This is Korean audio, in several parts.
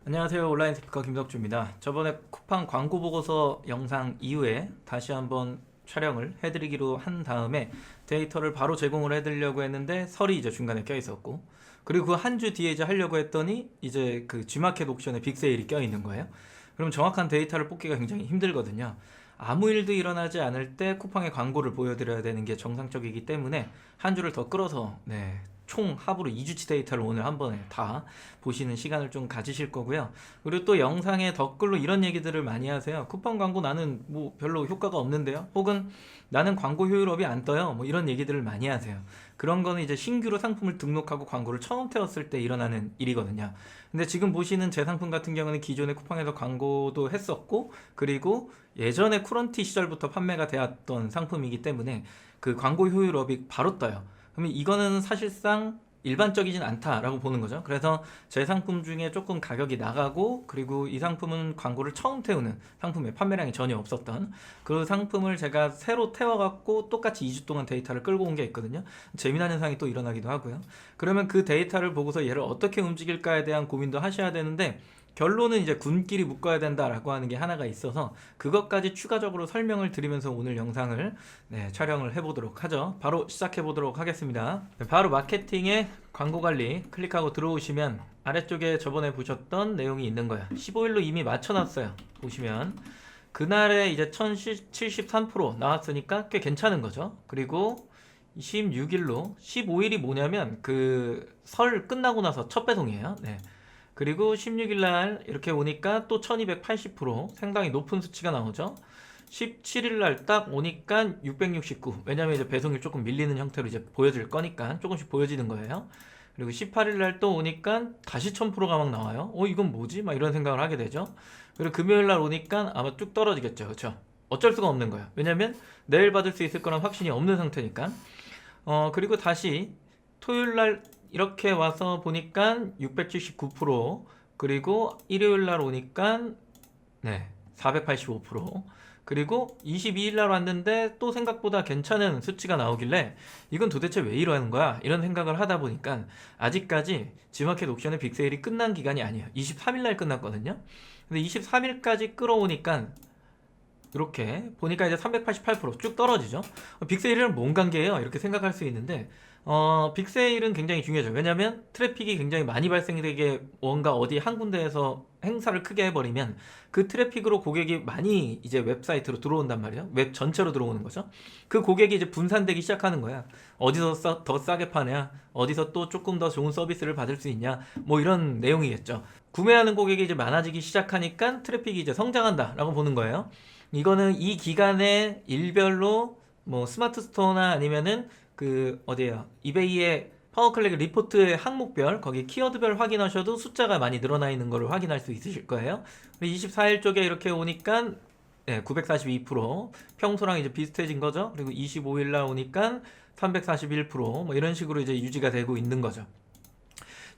안녕하세요. 온라인 스피커 김덕주입니다. 저번에 쿠팡 광고 보고서 영상 이후에 다시 한번 촬영을 해드리기로 한 다음에 데이터를 바로 제공을 해드리려고 했는데 설이 이제 중간에 껴 있었고, 그리고 그 한 주 뒤에 이제 하려고 했더니 이제 그 G마켓 옥션에 빅세일이 껴 있는 거예요. 그럼 정확한 데이터를 뽑기가 굉장히 힘들거든요. 아무 일도 일어나지 않을 때 쿠팡의 광고를 보여드려야 되는 게 정상적이기 때문에 한 주를 더 끌어서 총 합으로 2주치 데이터를 오늘 한 번에 다 보시는 시간을 좀 가지실 거고요. 그리고 또 영상에 댓글로 이런 얘기들을 많이 하세요. 쿠팡 광고 나는 뭐 별로 효과가 없는데요. 혹은 나는 광고 효율업이 안 떠요. 뭐 이런 얘기들을 많이 하세요. 그런 거는 이제 신규로 상품을 등록하고 광고를 처음 태웠을 때 일어나는 일이거든요. 근데 지금 보시는 제 상품 같은 경우는 기존에 쿠팡에서 광고도 했었고, 그리고 예전에 쿠런티 시절부터 판매가 되었던 상품이기 때문에 그 광고 효율업이 바로 떠요. 그러면 이거는 사실상 일반적이진 않다라고 보는 거죠. 그래서 제 상품 중에 조금 가격이 나가고, 그리고 이 상품은 광고를 처음 태우는 상품에 판매량이 전혀 없었던 그 상품을 제가 새로 태워갖고 똑같이 2주 동안 데이터를 끌고 온 게 있거든요. 재미난 현상이 또 일어나기도 하고요. 그러면 그 데이터를 보고서 얘를 어떻게 움직일까에 대한 고민도 하셔야 되는데, 결론은 이제 군끼리 묶어야 된다라고 하는 게 하나가 있어서 그것까지 추가적으로 설명을 드리면서 오늘 영상을 촬영을 해보도록 하죠. 바로 시작해 보도록 하겠습니다. 바로 마케팅의 광고 관리 클릭하고 들어오시면 아래쪽에 저번에 보셨던 내용이 있는 거예요. 15일로 이미 맞춰놨어요. 보시면 그날에 이제 1073% 나왔으니까 꽤 괜찮은 거죠. 그리고 16일로 15일이 뭐냐면 그 설 끝나고 나서 첫 배송이에요. 그리고 16일날 이렇게 오니까 또 1280% 상당히 높은 수치가 나오죠. 17일날 딱 오니까 669. 왜냐면 이제 배송이 조금 밀리는 형태로 이제 보여질 거니까 조금씩 보여지는 거예요. 그리고 18일날 또 오니까 다시 1000%가 막 나와요. 이건 뭐지? 막 이런 생각을 하게 되죠. 그리고 금요일날 오니까 아마 쭉 떨어지겠죠. 그쵸? 어쩔 수가 없는 거예요. 왜냐면 내일 받을 수 있을 거란 확신이 없는 상태니까. 그리고 다시 토요일날 이렇게 와서 보니까 679%, 그리고 일요일날 오니까 485%, 그리고 22일날 왔는데 또 생각보다 괜찮은 수치가 나오길래 이건 도대체 왜 이러는 거야? 이런 생각을 하다 보니까 아직까지 G마켓 옥션의 빅세일이 끝난 기간이 아니에요. 23일날 끝났거든요. 근데 23일까지 끌어오니까 이렇게 보니까 이제 388%쭉 떨어지죠. 빅세일이랑 뭔 관계예요? 이렇게 생각할 수 있는데, 빅세일은 굉장히 중요하죠. 왜냐면 트래픽이 굉장히 많이 발생되게 뭔가 어디 한 군데에서 행사를 크게 해버리면 그 트래픽으로 고객이 많이 이제 웹사이트로 들어온단 말이에요. 웹 전체로 들어오는 거죠. 그 고객이 이제 분산되기 시작하는 거야. 어디서 더 싸게 파냐? 어디서 또 조금 더 좋은 서비스를 받을 수 있냐? 뭐 이런 내용이겠죠. 구매하는 고객이 이제 많아지기 시작하니까 트래픽이 이제 성장한다라고 보는 거예요. 이거는 이 기간에 일별로 뭐 스마트 스토어나 아니면은 그 어디에요? 이베이의 파워클릭 리포트의 항목별 거기 키워드별 확인하셔도 숫자가 많이 늘어나 있는 거를 확인할 수 있으실 거예요. 24일 쪽에 이렇게 오니까 942% 평소랑 이제 비슷해진 거죠. 그리고 25일 날 오니까 341%뭐 이런 식으로 이제 유지가 되고 있는 거죠.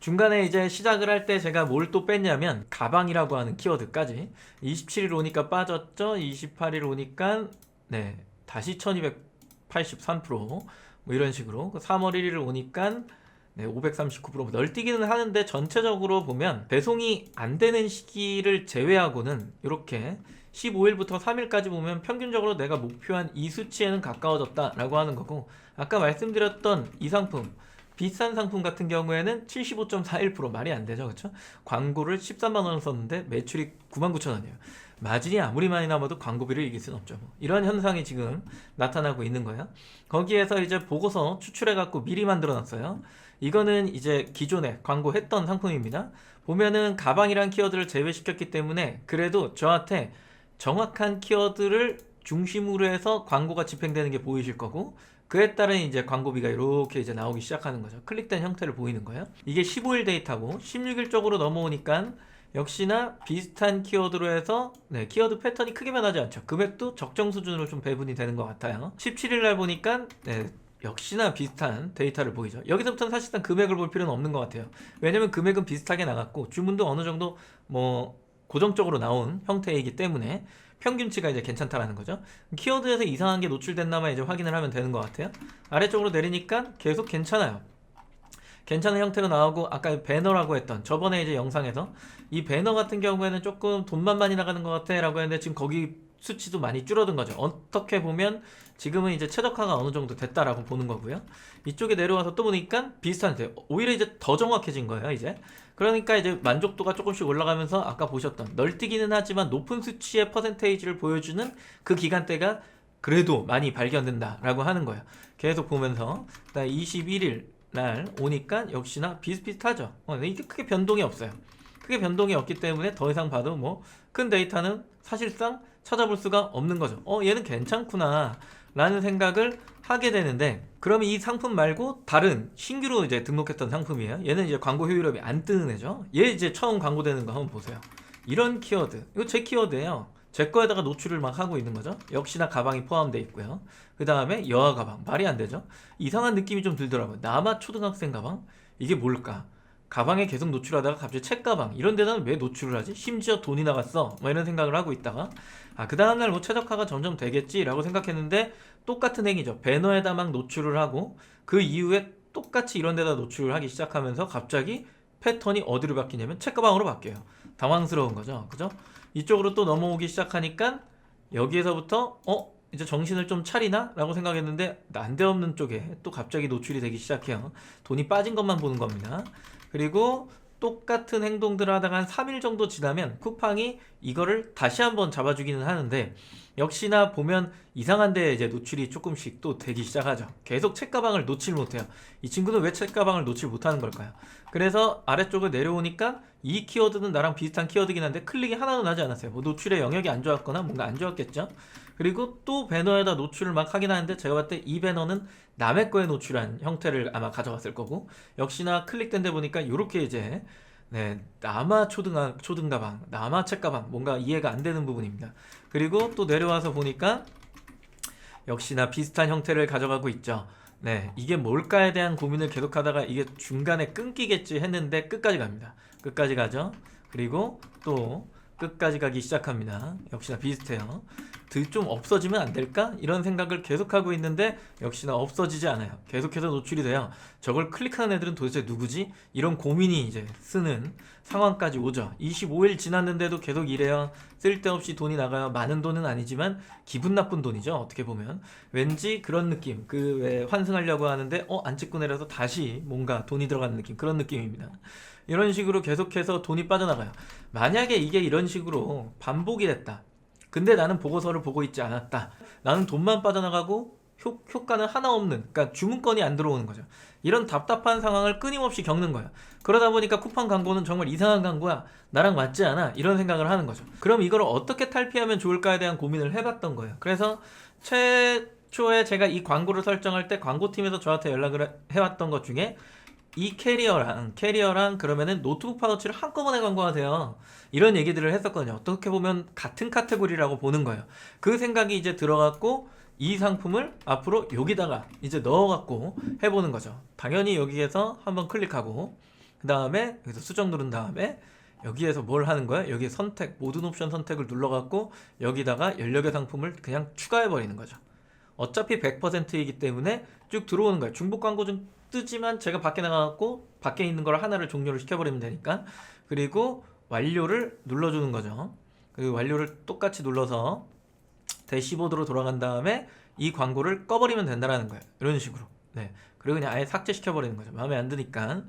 중간에 이제 시작을 할 때 제가 뭘 또 뺐냐면 가방이라고 하는 키워드까지 27일 오니까 빠졌죠. 28일 오니까 다시 1283%뭐 이런 식으로 3월 1일 오니까 539% 널뛰기는 하는데 전체적으로 보면 배송이 안 되는 시기를 제외하고는 이렇게 15일부터 3일까지 보면 평균적으로 내가 목표한 이 수치에는 가까워졌다라고 하는 거고, 아까 말씀드렸던 이 상품 비싼 상품 같은 경우에는 75.41% 말이 안 되죠. 그렇죠? 광고를 13만 원 썼는데 매출이 99,000원이에요. 마진이 아무리 많이 남아도 광고비를 이길 수는 없죠. 이런 현상이 지금 나타나고 있는 거예요. 거기에서 이제 보고서 추출해 갖고 미리 만들어 놨어요. 이거는 이제 기존에 광고했던 상품입니다. 보면은 가방이란 키워드를 제외시켰기 때문에 그래도 저한테 정확한 키워드를 중심으로 해서 광고가 집행되는 게 보이실 거고, 그에 따른 이제 광고비가 이렇게 이제 나오기 시작하는 거죠. 클릭된 형태를 보이는 거예요. 이게 15일 데이터고 16일 쪽으로 넘어오니까 역시나 비슷한 키워드로 해서 키워드 패턴이 크게 변하지 않죠. 금액도 적정 수준으로 좀 배분이 되는 것 같아요. 17일 날 보니까 역시나 비슷한 데이터를 보이죠. 여기서부터는 사실상 금액을 볼 필요는 없는 것 같아요. 왜냐면 금액은 비슷하게 나갔고 주문도 어느 정도 뭐 고정적으로 나온 형태이기 때문에 평균치가 이제 괜찮다라는 거죠. 키워드에서 이상한 게 노출됐나만 이제 확인을 하면 되는 것 같아요. 아래쪽으로 내리니까 계속 괜찮아요. 괜찮은 형태로 나오고 아까 배너라고 했던 저번에 이제 영상에서 이 배너 같은 경우에는 조금 돈만 많이 나가는 것 같아 라고 했는데 지금 거기 수치도 많이 줄어든 거죠. 어떻게 보면 지금은 이제 최적화가 어느 정도 됐다라고 보는 거고요. 이쪽에 내려와서 또 보니까 비슷한데 오히려 이제 더 정확해진 거예요 이제. 그러니까 이제 만족도가 조금씩 올라가면서 아까 보셨던 널뛰기는 하지만 높은 수치의 퍼센테이지를 보여주는 그 기간대가 그래도 많이 발견된다라고 하는 거예요. 계속 보면서 21일 날 오니까 역시나 비슷비슷하죠. 이게 크게 변동이 없어요. 크게 변동이 없기 때문에 더 이상 봐도 뭐 큰 데이터는 사실상 찾아볼 수가 없는 거죠. 얘는 괜찮구나 라는 생각을 하게 되는데, 그러면 이 상품 말고 다른 신규로 이제 등록했던 상품이에요. 얘는 이제 광고 효율업이 안 뜨는 애죠. 얘 이제 처음 광고되는 거 한번 보세요. 이런 키워드, 이거 제 키워드예요. 제 거에다가 노출을 막 하고 있는 거죠. 역시나 가방이 포함되어 있고요. 그 다음에 여아 가방, 말이 안 되죠. 이상한 느낌이 좀 들더라고요. 남아 초등학생 가방? 이게 뭘까? 가방에 계속 노출하다가 갑자기 책 가방 이런 데는 왜 노출을 하지? 심지어 돈이 나갔어 뭐 이런 생각을 하고 있다가 그 다음날 뭐 최적화가 점점 되겠지 라고 생각했는데 똑같은 행위죠. 배너에다 막 노출을 하고 그 이후에 똑같이 이런 데다 노출을 하기 시작하면서 갑자기 패턴이 어디로 바뀌냐면 책가방으로 바뀌어요. 당황스러운 거죠. 그죠? 이쪽으로 또 넘어오기 시작하니까 여기에서부터 이제 정신을 좀 차리나? 라고 생각했는데 난데없는 쪽에 또 갑자기 노출이 되기 시작해요. 돈이 빠진 것만 보는 겁니다. 그리고 똑같은 행동들을 하다가 한 3일 정도 지나면 쿠팡이 이거를 다시 한번 잡아주기는 하는데 역시나 보면 이상한데 이제 노출이 조금씩 또 되기 시작하죠. 계속 책가방을 놓질 못해요. 이 친구는 왜 책가방을 놓질 못하는 걸까요? 그래서 아래쪽을 내려오니까 이 키워드는 나랑 비슷한 키워드긴 한데 클릭이 하나도 나지 않았어요. 뭐 노출의 영역이 안 좋았거나 뭔가 안 좋았겠죠. 그리고 또 배너에다 노출을 막 하긴 하는데 제가 봤을 때 이 배너는 남의 거에 노출한 형태를 아마 가져갔을 거고, 역시나 클릭된 데 보니까 이렇게 이제 남아 초등 가방, 남아 책 가방, 뭔가 이해가 안 되는 부분입니다. 그리고 또 내려와서 보니까 역시나 비슷한 형태를 가져가고 있죠. 이게 뭘까에 대한 고민을 계속하다가 이게 중간에 끊기겠지 했는데 끝까지 갑니다. 끝까지 가죠. 그리고 또 끝까지 가기 시작합니다. 역시나 비슷해요. 좀 없어지면 안 될까? 이런 생각을 계속하고 있는데 역시나 없어지지 않아요. 계속해서 노출이 돼요. 저걸 클릭하는 애들은 도대체 누구지? 이런 고민이 이제 쓰는 상황까지 오죠. 25일 지났는데도 계속 이래요. 쓸데없이 돈이 나가요. 많은 돈은 아니지만 기분 나쁜 돈이죠. 어떻게 보면 왠지 그런 느낌, 그 왜 환승하려고 하는데 안 찍고 내려서 다시 뭔가 돈이 들어가는 느낌, 그런 느낌입니다. 이런 식으로 계속해서 돈이 빠져나가요. 만약에 이게 이런 식으로 반복이 됐다. 근데 나는 보고서를 보고 있지 않았다. 나는 돈만 빠져나가고 효과는 하나 없는, 그러니까 주문건이 안 들어오는 거죠. 이런 답답한 상황을 끊임없이 겪는 거야. 그러다 보니까 쿠팡 광고는 정말 이상한 광고야. 나랑 맞지 않아. 이런 생각을 하는 거죠. 그럼 이걸 어떻게 탈피하면 좋을까에 대한 고민을 해봤던 거예요. 그래서 최초에 제가 이 광고를 설정할 때 광고팀에서 저한테 연락을 해왔던 것 중에 이 캐리어랑 그러면은 노트북 파우치를 한꺼번에 광고하세요. 이런 얘기들을 했었거든요. 어떻게 보면 같은 카테고리라고 보는 거예요. 그 생각이 이제 들어갔고 이 상품을 앞으로 여기다가 이제 넣어갖고 해보는 거죠. 당연히 여기에서 한번 클릭하고 그 다음에 여기서 수정 누른 다음에 여기에서 뭘 하는 거야? 여기 선택, 모든 옵션 선택을 눌러갖고 여기다가 14개 상품을 그냥 추가해버리는 거죠. 어차피 100%이기 때문에 쭉 들어오는 거예요. 중복 광고 좀 뜨지만 제가 밖에 나가갖고 밖에 있는 걸 하나를 종료를 시켜버리면 되니까. 그리고 완료를 눌러주는 거죠. 그 완료를 똑같이 눌러서 대시보드로 돌아간 다음에 이 광고를 꺼버리면 된다라는 거예요. 이런 식으로. 그리고 그냥 아예 삭제시켜버리는 거죠. 마음에 안 드니까.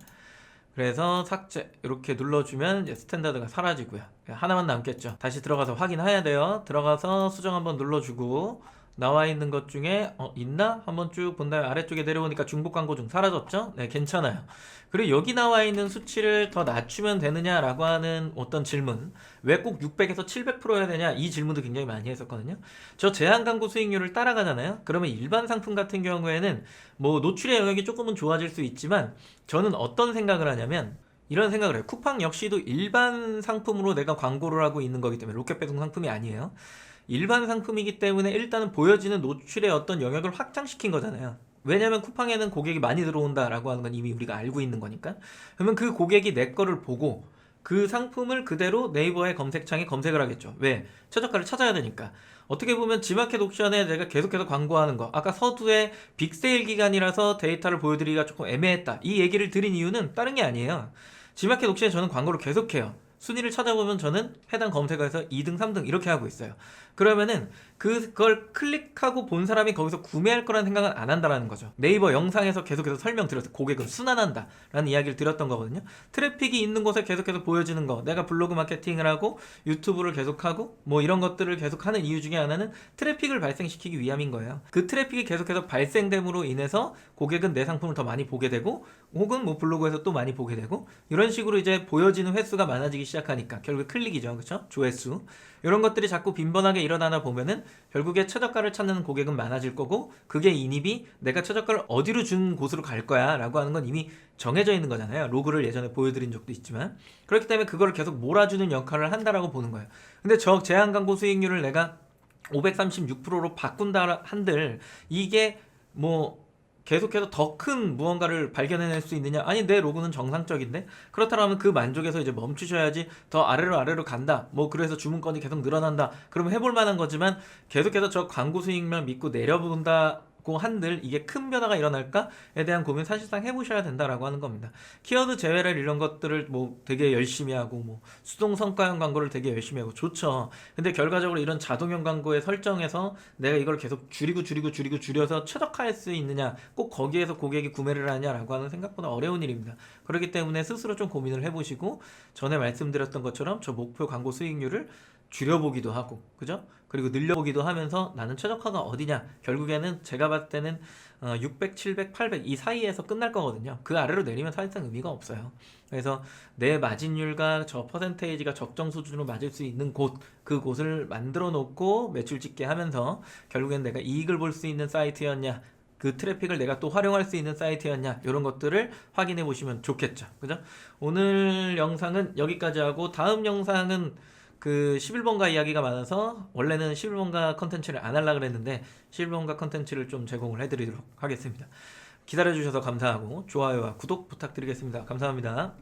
그래서 삭제 이렇게 눌러주면 이제 스탠다드가 사라지고요. 하나만 남겠죠. 다시 들어가서 확인해야 돼요. 들어가서 수정 한번 눌러주고 나와 있는 것 중에 있나? 한번 쭉 본 다음에 아래쪽에 내려오니까 중복 광고 중 사라졌죠? 괜찮아요. 그리고 여기 나와 있는 수치를 더 낮추면 되느냐라고 하는 어떤 질문, 왜 꼭 600에서 700% 해야 되냐, 이 질문도 굉장히 많이 했었거든요. 저 제한 광고 수익률을 따라가잖아요. 그러면 일반 상품 같은 경우에는 뭐 노출의 영역이 조금은 좋아질 수 있지만 저는 어떤 생각을 하냐면 이런 생각을 해요. 쿠팡 역시도 일반 상품으로 내가 광고를 하고 있는 거기 때문에 로켓 배송 상품이 아니에요. 일반 상품이기 때문에 일단은 보여지는 노출의 어떤 영역을 확장시킨 거잖아요. 왜냐면 쿠팡에는 고객이 많이 들어온다라고 하는 건 이미 우리가 알고 있는 거니까. 그러면 그 고객이 내 거를 보고 그 상품을 그대로 네이버의 검색창에 검색을 하겠죠. 왜? 최저가를 찾아야 되니까. 어떻게 보면 지마켓 옥션에 내가 계속해서 광고하는 거, 아까 서두에 빅세일 기간이라서 데이터를 보여드리기가 조금 애매했다, 이 얘기를 드린 이유는 다른 게 아니에요. 지마켓 옥션에 저는 광고를 계속해요. 순위를 찾아보면 저는 해당 검색어에서 2등, 3등 이렇게 하고 있어요. 그러면은 그걸 클릭하고 본 사람이 거기서 구매할 거라는 생각은 안 한다라는 거죠. 네이버 영상에서 계속해서 설명드렸어요. 고객은 순환한다 라는 이야기를 드렸던 거거든요. 트래픽이 있는 곳에 계속해서 보여지는 거, 내가 블로그 마케팅을 하고 유튜브를 계속하고 뭐 이런 것들을 계속하는 이유 중에 하나는 트래픽을 발생시키기 위함인 거예요. 그 트래픽이 계속해서 발생됨으로 인해서 고객은 내 상품을 더 많이 보게 되고, 혹은 뭐 블로그에서 또 많이 보게 되고, 이런 식으로 이제 보여지는 횟수가 많아지기 시작하니까 결국 클릭이죠, 그렇죠? 조회수, 이런 것들이 자꾸 빈번하게 일어나다 보면은 결국에 최저가를 찾는 고객은 많아질 거고, 그게 인입이 내가 최저가를 어디로 준 곳으로 갈 거야 라고 하는 건 이미 정해져 있는 거잖아요. 로그를 예전에 보여드린 적도 있지만. 그렇기 때문에 그거를 계속 몰아주는 역할을 한다라고 보는 거예요. 근데 저 제한 광고 수익률을 내가 536%로 바꾼다 한들 이게 뭐 계속해서 더 큰 무언가를 발견해낼 수 있느냐? 아니, 내 로그는 정상적인데? 그렇다면 그 만족에서 이제 멈추셔야지. 더 아래로 간다, 뭐 그래서 주문건이 계속 늘어난다, 그러면 해볼 만한 거지만, 계속해서 저 광고 수익만 믿고 내려본다고 한들 이게 큰 변화가 일어날까에 대한 고민 사실상 해보셔야 된다라고 하는 겁니다. 키워드 제외를 이런 것들을 뭐 되게 열심히 하고, 뭐 수동 성과형 광고를 되게 열심히 하고 좋죠. 근데 결과적으로 이런 자동형 광고에 설정해서 내가 이걸 계속 줄여서 최적화할 수 있느냐, 꼭 거기에서 고객이 구매를 하냐라고 하는 생각보다 어려운 일입니다. 그렇기 때문에 스스로 좀 고민을 해보시고, 전에 말씀드렸던 것처럼 저 목표 광고 수익률을 줄여보기도 하고, 그죠? 그리고 늘려보기도 하면서 나는 최적화가 어디냐, 결국에는 제가 봤을 때는 600, 700, 800 이 사이에서 끝날 거거든요. 그 아래로 내리면 사실상 의미가 없어요. 그래서 내 마진율과 저 퍼센테이지가 적정 수준으로 맞을 수 있는 곳, 그곳을 만들어 놓고 매출 찍게 하면서 결국엔 내가 이익을 볼 수 있는 사이트였냐, 그 트래픽을 내가 또 활용할 수 있는 사이트였냐, 이런 것들을 확인해 보시면 좋겠죠. 그죠? 오늘 영상은 여기까지 하고, 다음 영상은 그 11번가 이야기가 많아서 원래는 11번가 컨텐츠를 안 하려고 그랬는데 11번가 컨텐츠를 좀 제공을 해드리도록 하겠습니다. 기다려주셔서 감사하고 좋아요와 구독 부탁드리겠습니다. 감사합니다.